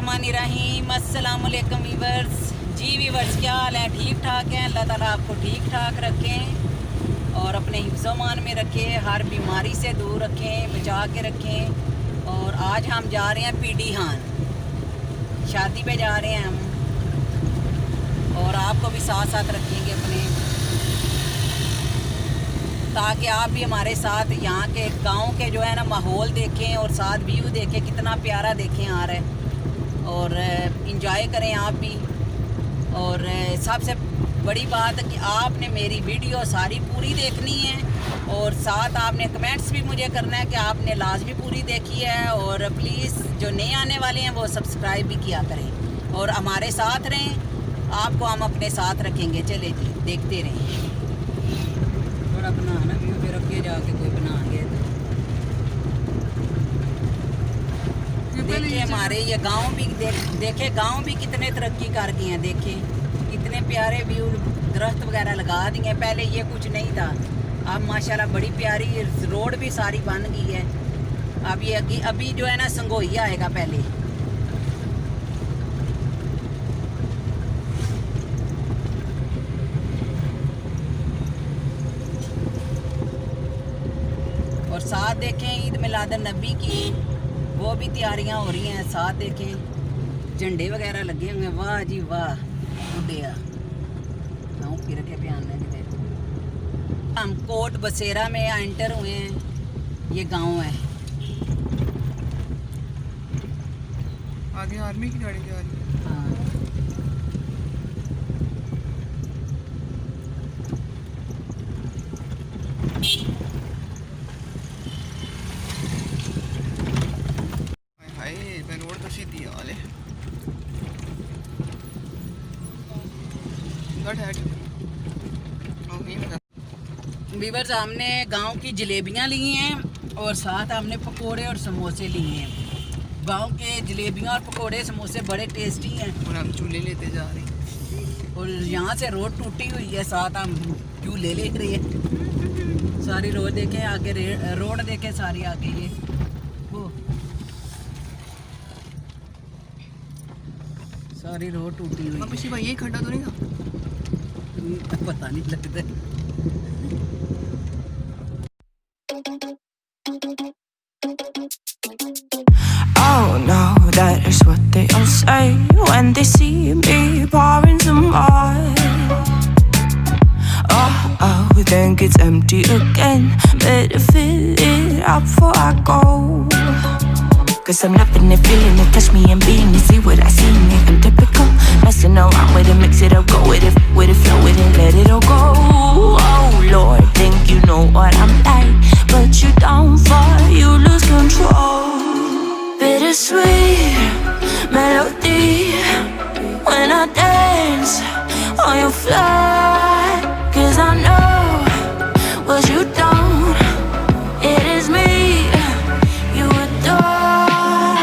बिस्मिल्लाहिर्रहमानिर्रहीम। अस्सलामुअलैकुम वीवर्स। जी वीवर्स, क्या हाल है? ठीक ठाक हैं? अल्लाह ताला आपको ठीक ठाक रखें और अपने हिफ्ज़-ओ-मान में रखें, हर बीमारी से दूर रखें, बचा के रखें। और आज हम जा रहे हैं पीडी खान, शादी पे जा रहे हैं हम, और आपको भी साथ साथ रखेंगे अपने, ताकि आप भी हमारे साथ यहाँ के गांव के जो है ना माहौल देखें और साथ व्यू देखें, कितना प्यारा देखें आ रहा है, और इंजॉय करें आप भी। और सबसे बड़ी बात है कि आपने मेरी वीडियो सारी पूरी देखनी है और साथ आपने कमेंट्स भी मुझे करना है कि आपने लाजमी पूरी देखी है। और प्लीज़ जो नए आने वाले हैं वो सब्सक्राइब भी किया करें और हमारे साथ रहें, आपको हम अपने साथ रखेंगे। चले जी, देखते रहें। थोड़ा बनाना भी फिर अगे जाके कोई बना गया तो देखिए हमारे ये गांव भी देखे गांव भी कितने तरक्की कर गए हैं। देखे कितने प्यारे व्यू, दरख्त वगैरह लगा दिए। पहले ये कुछ नहीं था, अब माशाल्लाह बड़ी प्यारी रोड भी सारी बन गई है। अब ये अभी जो है ना संगोई आएगा पहले। और साथ देखें ईद मिलादुन नबी की वो भी तैयारियां हो रही हैं। साथ देखें झंडे वगैरह लगे होंगे। वाह जी वाह, उड़िया गाँव फिर के बयान लगे। हम कोट बसेरा में एंटर हुए हैं। ये गांव है। आगे आर्मी की गाड़ी जा रही है। हाँ, रोड तो सीधी वाले वीवर्स, हमने गांव की जलेबियां ली हैं और साथ हमने पकोड़े और समोसे लिए हैं। गांव के जलेबियां और पकोड़े समोसे बड़े टेस्टी हैं और हम चूल्हे लेते जा रहे हैं। और यहाँ से रोड टूटी हुई है, साथ हम चूल्हे ले रहे हैं। सारी रोड देखें आगे, रोड देखें सारी आगे। ये वो सारी रोड टूटी हुई है। पिछली भाई ये खड्डा तो नहीं था? पता नहीं लगता। Oh no, that is what they all say when they see me pouring some more. Oh, think it's empty again. Better fill it up before I go. Cause I'm loving it, feeling it, touch me and being it. See what I see in it, I'm typical. Messing around with it, mix it up, go with it, flow with it, let it all go. Oh Lord, think you know what I'm like, but you don't fall, you lose control. Bittersweet melody when I dance on your fly. Cause I know what you don't, it is me you adore.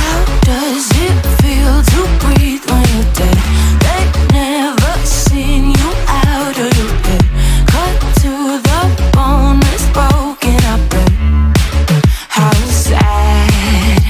How does it feel to breathe when you're dead? They never seen you out of your bed. Cut to the bone, it's broken, I bet. How sad.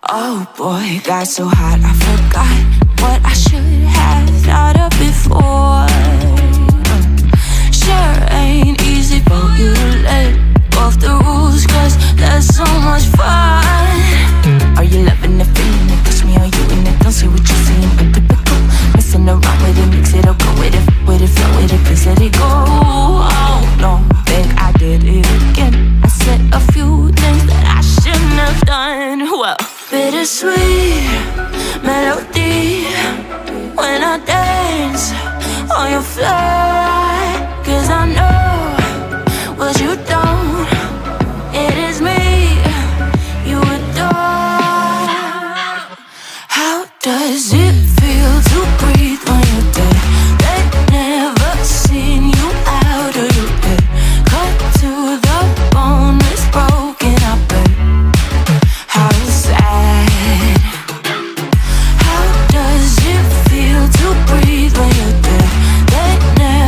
Oh boy, got so hot I forgot what I should have thought of before. Sure ain't easy for you to let off the rules, cause that's so much fun. Are you loving the feeling it? Touch me, are you in it? Don't say what you're saying, but typical. Messing around with it, mix it up, go with it, flow with it, please let it go. Oh no, think I did it again. I said a few things that I shouldn't have done. Well, bittersweet melody when I dance on your fly. Cause I know what you don't, it is me you adore. How does it feel to breathe when you're dead? They never seen you out of your bed. Cut to the bone, it's broken, I bet. How sad. How does it feel to breathe when you're dead? They never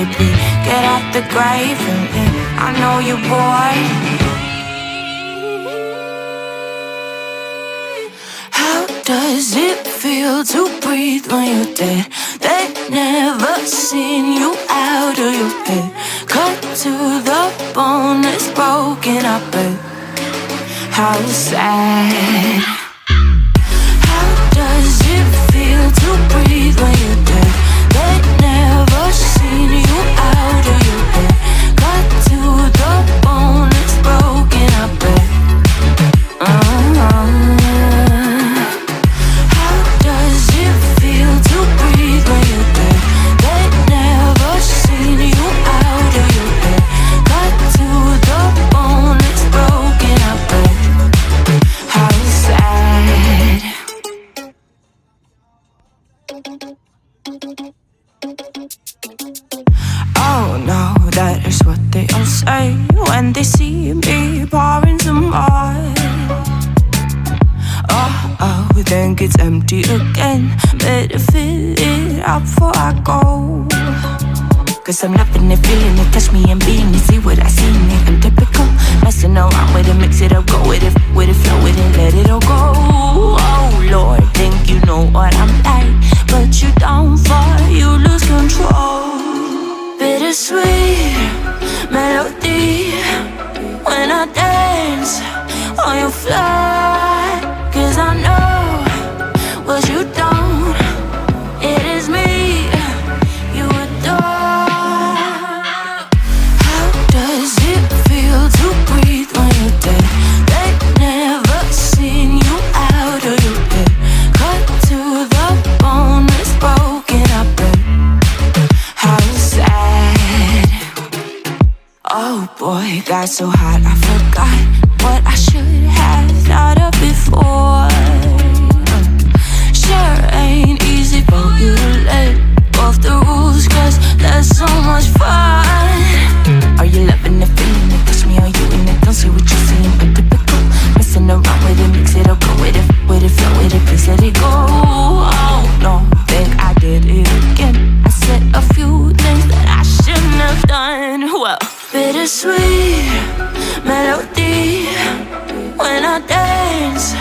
baby, get out the grave and live. I know you're bored. How does it feel to breathe when you're dead? They've never seen you out of your head. Cut to the bone, it's broken up, but how sad. How does it feel to breathe when you're dead? They've never seen you out of your head. Cut to the bone, it's broken up, but how does it feel to breathe when you're dead? They've never seen you out of your head. Cut to the bone, it's broken up, but how sad. Oh no, that is what they all say when they see me pouring some more. Oh, then gets empty again. Better fill it up before I go. Cause I'm loving it, feeling it, touch me and being it. See what I see in it, I'm typical. Messing around with it, mix it up, go with it, flow with it, let it all go. Oh Lord, think you know what I'm like, but you don't fall, you lose control. Bittersweet melody when I dance on your fly. Cause I know what you don't, it is me you adore. How does it feel to breathe when you're dead? They've never seen you out of your head. Cut to the bone, it's broken up, but how sad. Oh boy, got so hot I forgot what I should have thought of before. Sure ain't easy for you to let go of the rules, cause there's so much fun. Are you loving it, feeling it, touch me, are you in it? Don't see what you're seeing, but typical. Messing around with it, mix it up, go with it, flow with it, please let it go. Oh no, think I did it again. I said a few things that I shouldn't have done. Well, bittersweet melody when I dance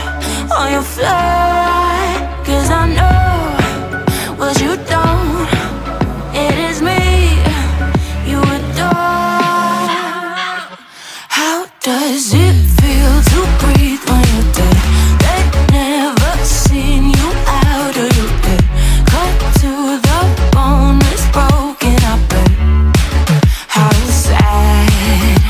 on your fly. Cause I know what you don't, it is me you adore. How does it feel to breathe when you're dead? They've never seen you out of your head. Cut to the bone, it's broken up, but how sad.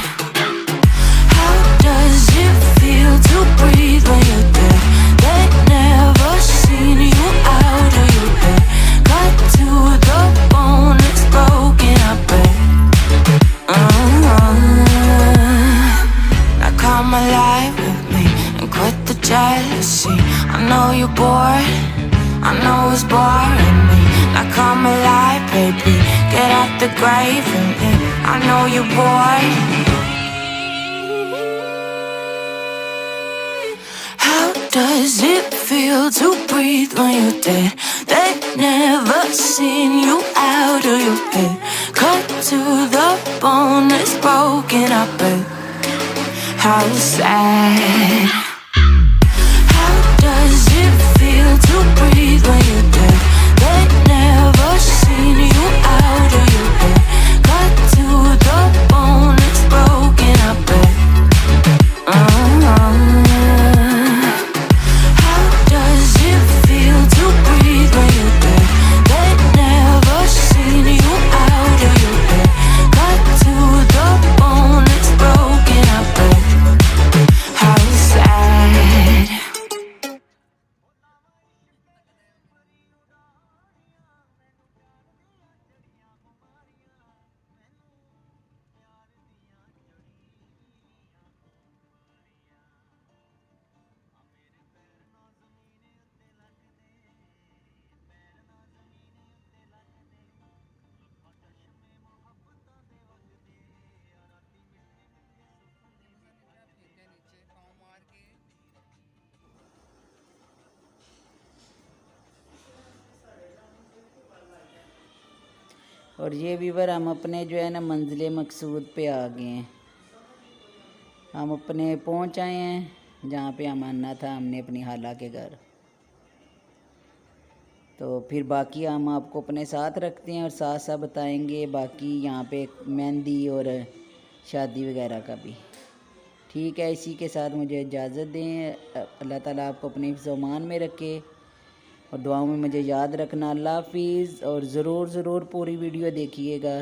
How does it feel to breathe when you're dead? They've never seen you out of your head. Cut to the bone, it's broken up, but now come alive with me and quit the jealousy. I know you're bored, I know it's boring me. Now come alive, baby, get out the grave and live. I know you're bored. How does it feel to breathe when you're dead? They've never seen you out of your head. Cut to the bone, it's broken up, but how sad. How does it feel to breathe when you're dead? They've never seen you out of your head. Cut to the bone, it's broken up, but how does it feel to breathe when you're dead? They've never seen you out of your head. Cut to the bone, it's broken up, but how sad. और ये viewer हम अपने जो है ना मंजिल मकसूद पे आ गए हैं। हम अपने पहुंच आए हैं जहाँ पे हम आना था, हमने अपनी खाला के घर। तो फिर बाकी हम आपको अपने साथ रखते हैं और साथ साथ बताएंगे बाकी यहाँ पे मेहंदी और शादी वगैरह का भी। ठीक है, इसी के साथ मुझे इजाज़त दें। अल्लाह ताला आपको अपने ज़मान में रखे और दुआओं में मुझे याद रखना। अल्लाह हाफिज़। और ज़रूर पूरी वीडियो देखिएगा।